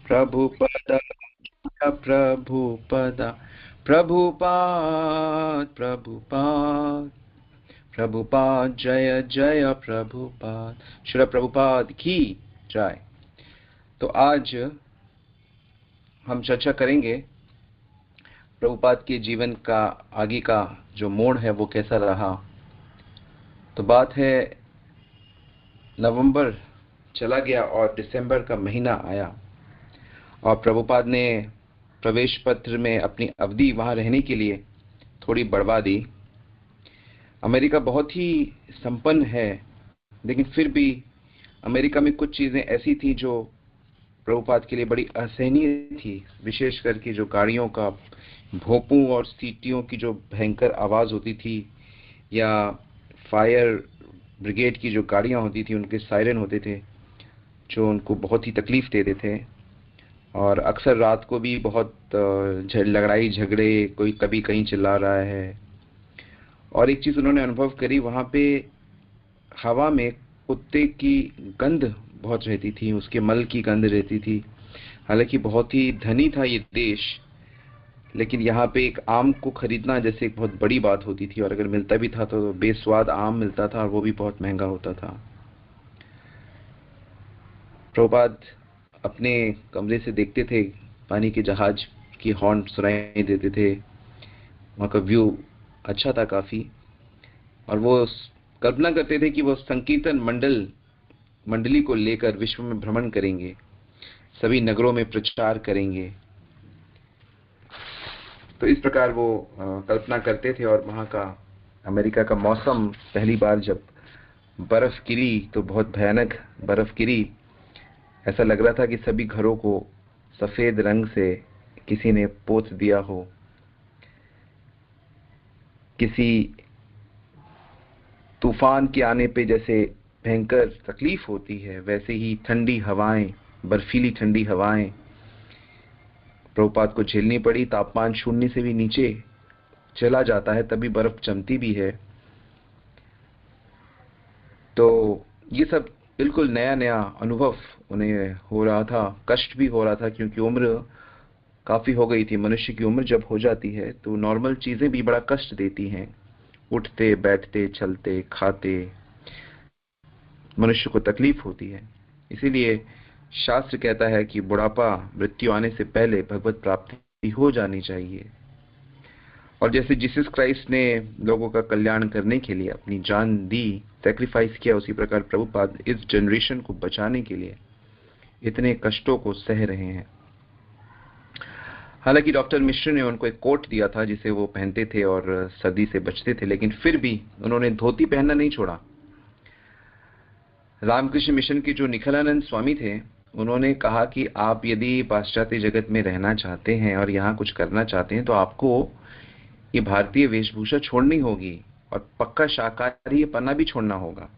प्रभुपद प्रभुपद प्रभुपाद प्रभुपाद प्रभुपाद जय जय प्रभुपाद। श्री प्रभुपाद की जय। तो आज हम चर्चा करेंगे प्रभुपाद के जीवन का आगे का जो मोड़ है वो कैसा रहा। तो बात है, नवंबर चला गया और दिसंबर का महीना आया और प्रभुपाद ने प्रवेश पत्र में अपनी अवधि वहां रहने के लिए थोड़ी बढ़वा दी। अमेरिका बहुत ही संपन्न है, लेकिन फिर भी अमेरिका में कुछ चीजें ऐसी थी जो प्रभुपाद के लिए बड़ी असहनीय थी। विशेष करके जो गाड़ियों का भोंपों और सीटियों की जो भयंकर आवाज होती थी, या फायर ब्रिगेड की जो गाड़ियां होती थी उनके सायरन होते थे जो उनको बहुत ही तकलीफ देते थे। और अक्सर रात को भी बहुत लड़ाई झगड़े, कोई कभी कहीं चिल्ला रहा है। और एक चीज उन्होंने अनुभव करी, वहां पे हवा में कुत्ते की गंध बहुत रहती थी, उसके मल की गंध रहती थी। हालांकि बहुत ही धनी था ये देश, लेकिन यहाँ पे एक आम को खरीदना जैसे एक बहुत बड़ी बात होती थी, और अगर मिलता भी था तो बेस्वाद आम मिलता था और वो भी बहुत महंगा होता था। प्रभुपाद अपने कमरे से देखते थे, पानी के जहाज की हॉर्न सुनाई देते थे, वहाँ का व्यू अच्छा था काफी। और वो कल्पना करते थे कि वो संकीर्तन मंडली को लेकर विश्व में भ्रमण करेंगे, सभी नगरों में प्रचार करेंगे। तो इस प्रकार वो कल्पना करते थे। और वहाँ का अमेरिका का मौसम, पहली बार जब बर्फ गिरी तो बहुत भयानक बर्फ गिरी। ऐसा लग रहा था कि सभी घरों को सफेद रंग से किसी ने पोत दिया हो। किसी तूफान के आने पे जैसे भयंकर तकलीफ होती है, वैसे ही ठंडी हवाएं, बर्फीली ठंडी हवाएं प्रभुपाद को झेलनी पड़ी। तापमान शून्य से भी नीचे चला जाता है, तभी बर्फ जमती भी है। तो ये सब बिल्कुल नया नया अनुभव उन्हें हो रहा था। कष्ट भी हो रहा था, क्योंकि उम्र काफी हो गई थी। मनुष्य की उम्र जब हो जाती है तो नॉर्मल चीजें भी बड़ा कष्ट देती हैं। उठते बैठते चलते खाते मनुष्य को तकलीफ होती है। इसीलिए शास्त्र कहता है कि बुढ़ापा, मृत्यु आने से पहले भगवत प्राप्ति हो जानी चाहिए। और जैसे जीसस क्राइस्ट ने लोगों का कल्याण करने के लिए अपनी जान दी, सैक्रिफाइस किया, उसी प्रकार प्रभुपाद इस जनरेशन को बचाने के लिए इतने कष्टों को सह रहे हैं। हालांकि डॉक्टर मिश्र ने उनको एक कोट दिया था जिसे वो पहनते थे और सर्दी से बचते थे, लेकिन फिर भी उन्होंने धोती पहनना नहीं छोड़ा। रामकृष्ण मिशन के जो निखिलानंद स्वामी थे, उन्होंने कहा कि आप यदि पाश्चात्य जगत में रहना चाहते हैं और यहाँ कुछ करना चाहते हैं तो आपको ये भारतीय वेशभूषा छोड़नी होगी और पक्का शाकाहारी पन्ना भी छोड़ना होगा,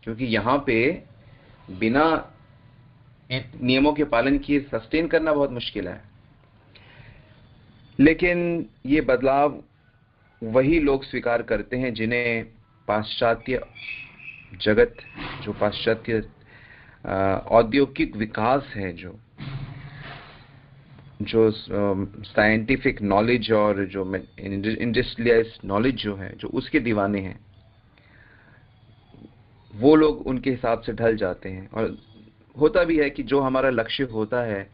क्योंकि यहाँ पे बिना नियमों के पालन किए सस्टेन करना बहुत मुश्किल है। लेकिन ये बदलाव वही लोग स्वीकार करते हैं जिन्हें पाश्चात्य जगत, जो पाश्चात्य औद्योगिक विकास है, जो साइंटिफिक नॉलेज और जो इंडस्ट्रियलाइज्ड नॉलेज जो है, जो उसके दीवाने हैं, वो लोग उनके हिसाब से ढल जाते हैं। और होता भी है कि जो हमारा लक्ष्य होता है,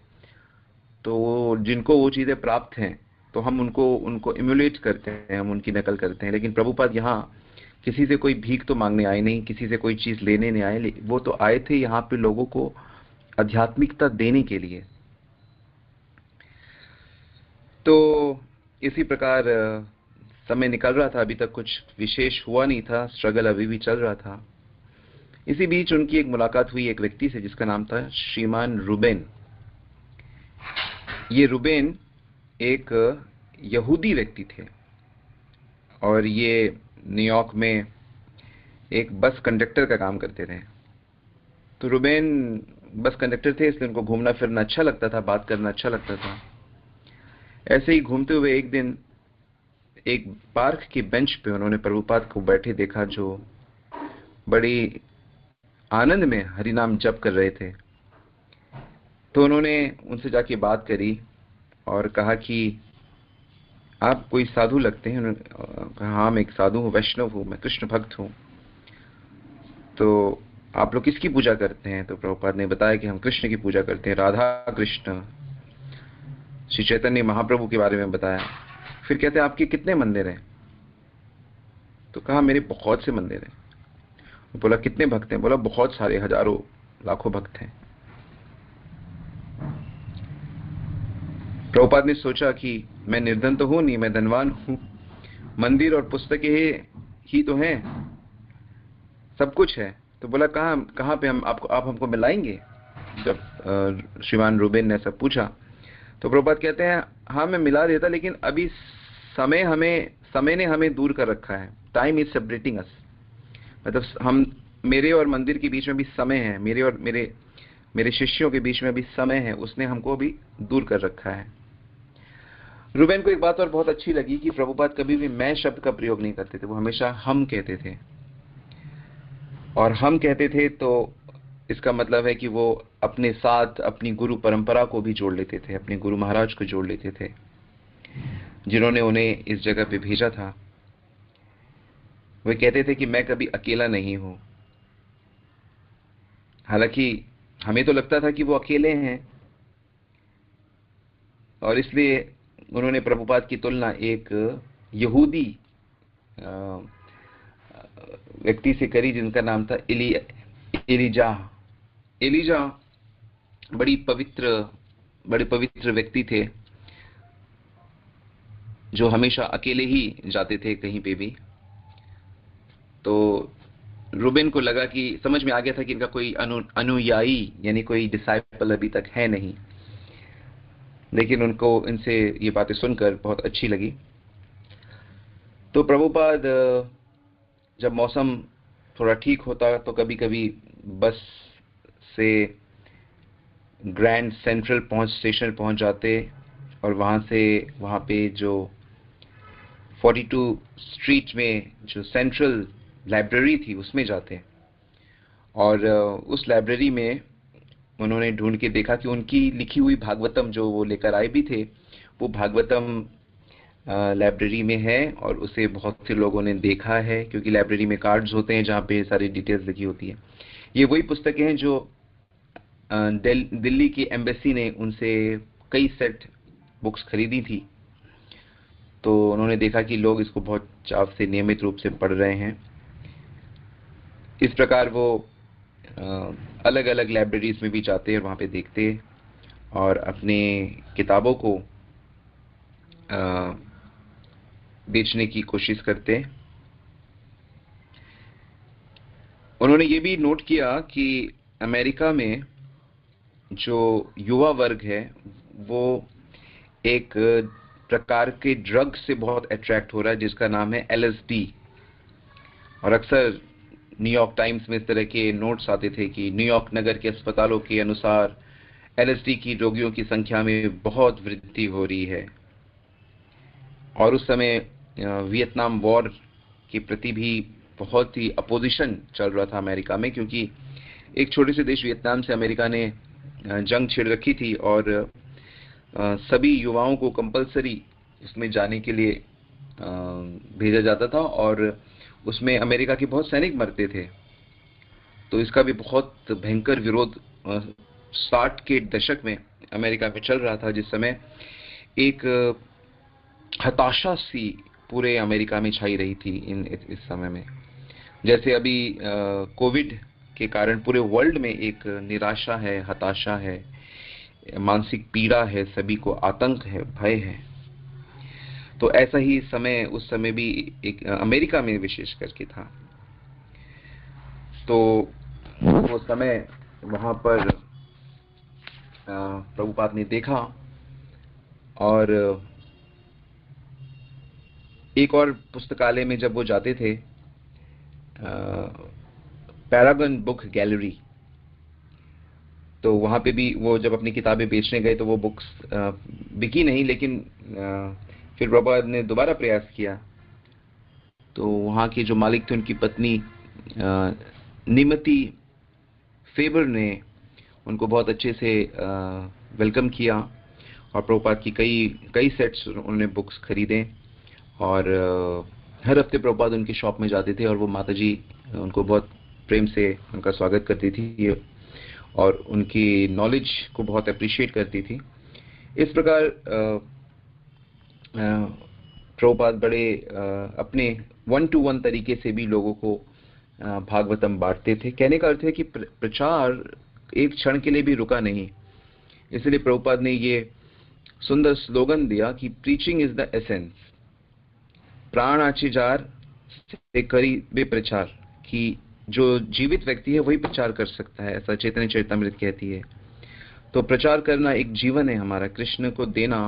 तो जिनको वो चीजें प्राप्त हैं तो हम उनको इम्युलेट करते हैं, हम उनकी नकल करते हैं। लेकिन प्रभुपाद यहाँ किसी से कोई भीख तो मांगने आए नहीं, किसी से कोई चीज लेने नहीं आए। वो तो आए थे यहाँ पे लोगों को आध्यात्मिकता देने के लिए। तो इसी प्रकार समय निकल रहा था। अभी तक कुछ विशेष हुआ नहीं था, स्ट्रगल अभी भी चल रहा था। इसी बीच उनकी एक मुलाकात हुई एक व्यक्ति से जिसका नाम था श्रीमान रूबेन। ये रूबेन एक यहूदी व्यक्ति थे और ये न्यूयॉर्क में एक बस कंडक्टर का काम करते थे। तो रूबेन बस कंडक्टर थे, इसलिए उनको घूमना फिरना अच्छा लगता था, बात करना अच्छा लगता था। ऐसे ही घूमते हुए एक दिन एक पार्क की बेंच पे उन्होंने प्रभुपाद को बैठे देखा, जो बड़ी आनंद में हरिनाम जप कर रहे थे। तो उन्होंने उनसे जाके बात करी और कहा कि आप कोई साधु लगते हैं। उन्होंने कहा, हाँ मैं एक साधु हूँ, वैष्णव हूँ, मैं कृष्ण भक्त हूँ। तो आप लोग किसकी पूजा करते हैं? तो प्रभुपाद ने बताया कि हम कृष्ण की पूजा करते हैं, राधा कृष्ण। श्री चैतन्य महाप्रभु के बारे में बताया। फिर कहते हैं आपके कितने मंदिर हैं? तो कहा मेरे बहुत से मंदिर हैं। बोला कितने भक्त हैं? बोला बहुत सारे, हजारों लाखों भक्त हैं। प्रभुपाद ने सोचा कि मैं निर्धन तो हूं नहीं, मैं धनवान हूं, मंदिर और पुस्तकें ही तो हैं, सब कुछ है। तो बोला कहाँ कहाँ पे आप हमको मिलाएंगे? जब श्रीमान रूबेन ने सब पूछा तो प्रभुपाद कहते हैं हाँ मैं मिला देता, लेकिन अभी समय ने हमें दूर कर रखा है। टाइम इज सेपरेटिंग अस। मतलब हम, मेरे और मंदिर के बीच में भी समय है, मेरे और मेरे शिष्यों के बीच में भी समय है, उसने हमको अभी दूर कर रखा है। रूबेन को एक बात और बहुत अच्छी लगी कि प्रभुपाद कभी भी मैं शब्द का प्रयोग नहीं करते थे, वो हमेशा हम कहते थे। और हम कहते थे तो इसका मतलब है कि वो अपने साथ अपनी गुरु परंपरा को भी जोड़ लेते थे, अपने गुरु महाराज को जोड़ लेते थे जिन्होंने उन्हें इस जगह पे भेजा था। वे कहते थे कि मैं कभी अकेला नहीं हूं। हालांकि हमें तो लगता था कि वो अकेले हैं, और इसलिए उन्होंने प्रभुपाद की तुलना एक यहूदी व्यक्ति से करी जिनका नाम था एलिजा। एलिजा बड़े पवित्र व्यक्ति थे जो हमेशा अकेले ही जाते थे कहीं पे भी। तो रूबेन को लगा कि समझ में आ गया था कि इनका कोई अनुयायी यानी कोई डिसाइपल अभी तक है नहीं, लेकिन उनको इनसे ये बातें सुनकर बहुत अच्छी लगी। तो प्रभुपाद जब मौसम थोड़ा ठीक होता तो कभी कभी बस से ग्रैंड सेंट्रल स्टेशन पहुंच जाते, और वहां पे जो 42 स्ट्रीट में जो सेंट्रल लाइब्रेरी थी उसमें जाते। और उस लाइब्रेरी में उन्होंने ढूंढ के देखा कि उनकी लिखी हुई भागवतम जो वो लेकर आए भी थे, वो भागवतम लाइब्रेरी में है, और उसे बहुत से लोगों ने देखा है, क्योंकि लाइब्रेरी में कार्ड्स होते हैं जहाँ पे सारी डिटेल्स लिखी होती है। ये वही पुस्तकें हैं जो दिल्ली की एम्बेसी ने उनसे कई सेट बुक्स खरीदी थी। तो उन्होंने देखा कि लोग इसको बहुत चाव से नियमित रूप से पढ़ रहे हैं। इस प्रकार वो अलग अलग लाइब्रेरीज में भी जाते और वहाँ पे देखते और अपने किताबों को बेचने की कोशिश करते। उन्होंने ये भी नोट किया कि अमेरिका में जो युवा वर्ग है वो एक प्रकार के ड्रग से बहुत अट्रैक्ट हो रहा है जिसका नाम है LSD। और अक्सर न्यूयॉर्क टाइम्स में इस तरह के नोट्स आते थे कि न्यूयॉर्क नगर के अस्पतालों के अनुसार LSD की रोगियों की संख्या में बहुत वृद्धि हो रही है। और उस समय वियतनाम वॉर के प्रति भी बहुत ही अपोजिशन चल रहा था अमेरिका में, क्योंकि एक छोटे से देश वियतनाम से अमेरिका ने जंग छेड़ रखी थी, और सभी युवाओं को कंपलसरी उसमें जाने के लिए भेजा जाता था, और उसमें अमेरिका के बहुत सैनिक मरते थे। तो इसका भी बहुत भयंकर विरोध 60 के दशक में अमेरिका में चल रहा था, जिस समय एक हताशा सी पूरे अमेरिका में छाई रही थी इस समय में। जैसे अभी कोविड के कारण पूरे वर्ल्ड में एक निराशा है, हताशा है, मानसिक पीड़ा है, सभी को आतंक है, भय है। तो ऐसा ही समय उस समय भी एक अमेरिका में विशेष करके था। तो वो समय वहां पर प्रभुपाद ने देखा, और एक और पुस्तकालय में जब वो जाते थे, पैरागन बुक गैलरी, तो वहां पे भी वो जब अपनी किताबें बेचने गए तो वो बुक्स बिकी नहीं, लेकिन फिर प्रभुपाद ने दोबारा प्रयास किया। तो वहां के जो मालिक थे उनकी पत्नी निमति फेबर ने उनको बहुत अच्छे से वेलकम किया और प्रभुपाद की कई सेट्स उन्होंने बुक्स खरीदे और हर हफ्ते प्रभुपाद उनकी शॉप में जाते थे और वो माताजी उनको बहुत प्रेम से उनका स्वागत करती थी और उनकी नॉलेज को बहुत अप्रिशिएट करती थी। इस प्रकार प्रभुपाद बड़े अपने 1-to-1 तरीके से भी लोगों को भागवतम बांटते थे। कहने का अर्थ है कि प्रचार एक क्षण के लिए भी रुका नहीं। इसलिए प्रभुपाद ने ये सुंदर स्लोगन दिया कि प्रीचिंग इज द एसेंस, प्राण आचे जार से करी बे प्रचार, कि जो जीवित व्यक्ति है वही प्रचार कर सकता है, ऐसा चैतन्य चरितामृत कहती है। तो प्रचार करना एक जीवन है हमारा, कृष्ण को देना,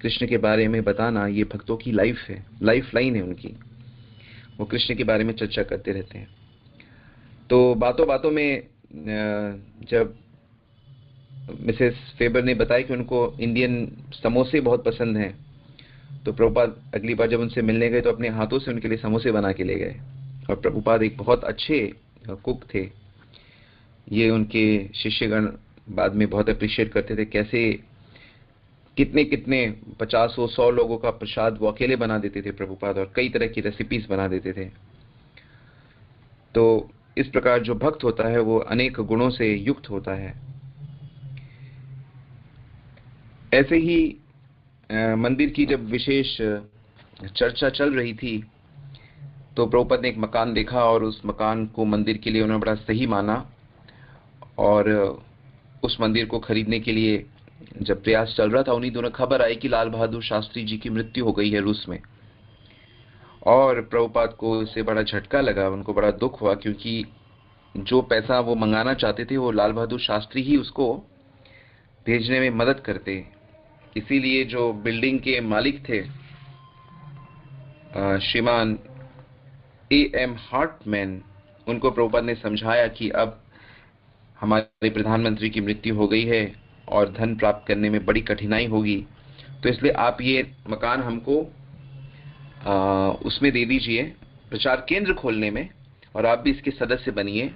कृष्ण के बारे में बताना, ये भक्तों की लाइफ है, लाइफ लाइन है उनकी। वो कृष्ण के बारे में चर्चा करते रहते हैं। तो बातों बातों में जब मिसेस फेबर ने बताया कि उनको इंडियन समोसे बहुत पसंद हैं, तो प्रभुपाद अगली बार जब उनसे मिलने गए तो अपने हाथों से उनके लिए समोसे बना के ले गए। और प्रभुपाद एक बहुत अच्छे कुक थे। ये उनके शिष्यगण बाद में बहुत अप्रिशिएट करते थे, कैसे कितने 50-100 लोगों का प्रसाद वो अकेले बना देते थे प्रभुपाद, और कई तरह की रेसिपीज बना देते थे। तो इस प्रकार जो भक्त होता है वो अनेक गुणों से युक्त होता है। ऐसे ही मंदिर की जब विशेष चर्चा चल रही थी तो प्रभुपाद ने एक मकान देखा और उस मकान को मंदिर के लिए उन्होंने बड़ा सही माना और उस मंदिर को खरीदने के लिए जब प्रयास चल रहा था, उन्हीं दोनों खबर आई कि लाल बहादुर शास्त्री जी की मृत्यु हो गई है रूस में। और प्रभुपाद को इससे बड़ा झटका लगा, उनको बड़ा दुख हुआ, क्योंकि जो पैसा वो मंगाना चाहते थे वो लाल बहादुर शास्त्री ही उसको भेजने में मदद करते। इसीलिए जो बिल्डिंग के मालिक थे श्रीमान A.M. हार्टमैन, उनको प्रभुपाद ने समझाया कि अब हमारे प्रधानमंत्री की मृत्यु हो गई है और धन प्राप्त करने में बड़ी कठिनाई होगी, तो इसलिए आप ये मकान हमको उसमें दे दीजिए, प्रचार केंद्र खोलने में, और आप भी इसके सदस्य बनिए,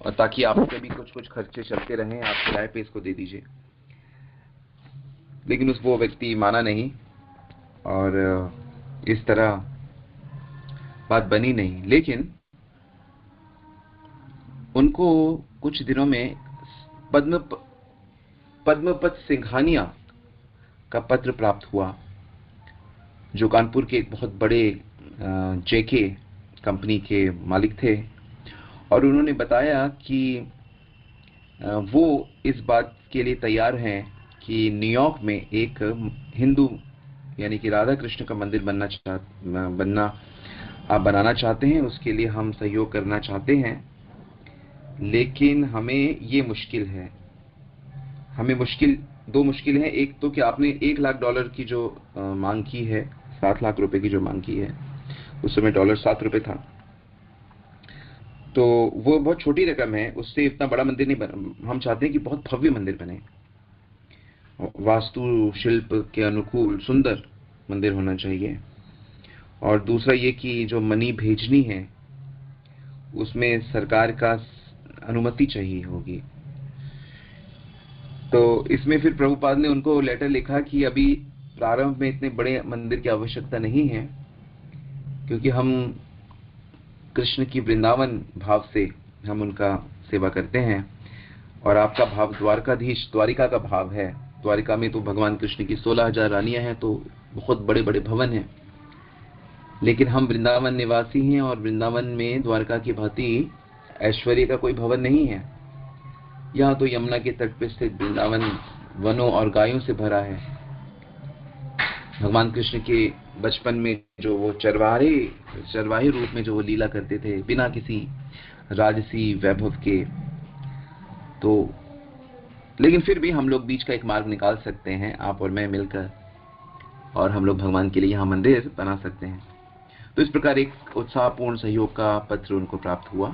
और ताकि आपके भी कुछ खर्चे चलते रहें, आप किराए पे इसको दे दीजिए। लेकिन वो व्यक्ति माना नहीं और इस तरह बात बनी नहीं। लेकिन उनको कुछ दिनों में पद्मपत सिंघानिया का पत्र प्राप्त हुआ, जो कानपुर के एक बहुत बड़े जेके कंपनी के मालिक थे, और उन्होंने बताया कि वो इस बात के लिए तैयार हैं कि न्यूयॉर्क में एक हिंदू यानी कि राधा कृष्ण का मंदिर बनाना चाहते हैं। उसके लिए हम सहयोग करना चाहते हैं, लेकिन हमें ये मुश्किल है। हमें दो मुश्किल है। एक तो कि आपने $1 लाख की जो मांग की है, 7 लाख रुपए की जो मांग की है, उस समय डॉलर 7 रुपए था, तो वो बहुत छोटी रकम है, उससे इतना बड़ा मंदिर नहीं हम चाहते हैं कि बहुत भव्य मंदिर बने, वास्तु शिल्प के अनुकूल सुंदर मंदिर होना चाहिए। और दूसरा ये कि जो मनी भेजनी है उसमें सरकार का अनुमति चाहिए होगी। तो इसमें फिर प्रभुपाद ने उनको लेटर लिखा कि अभी प्रारंभ में इतने बड़े मंदिर की आवश्यकता नहीं है, क्योंकि हम कृष्ण की वृंदावन भाव से हम उनका सेवा करते हैं, और आपका भाव द्वारिका का भाव है। द्वारिका में तो भगवान कृष्ण की 16,000 रानियां हैं, तो बहुत बड़े बड़े भवन हैं, लेकिन हम वृंदावन निवासी हैं, और वृंदावन में द्वारका की भांति ऐश्वर्य का कोई भवन नहीं है। यहाँ तो यमुना के तट पर स्थित वृंदावन वनों और गायों से भरा है। भगवान कृष्ण के बचपन में जो वो चरवाहे रूप में जो वो लीला करते थे, बिना किसी राजसी वैभव के, तो लेकिन फिर भी हम लोग बीच का एक मार्ग निकाल सकते हैं, आप और मैं मिलकर, और हम लोग भगवान के लिए यहाँ मंदिर बना सकते हैं। तो इस प्रकार एक उत्साहपूर्ण सहयोग का पत्र उनको प्राप्त हुआ।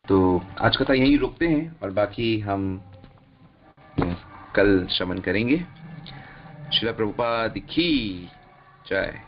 तो आज कथा यहीं रुकते हैं और बाकी हम कल श्रवण करेंगे। श्रील प्रभुपाद की जय।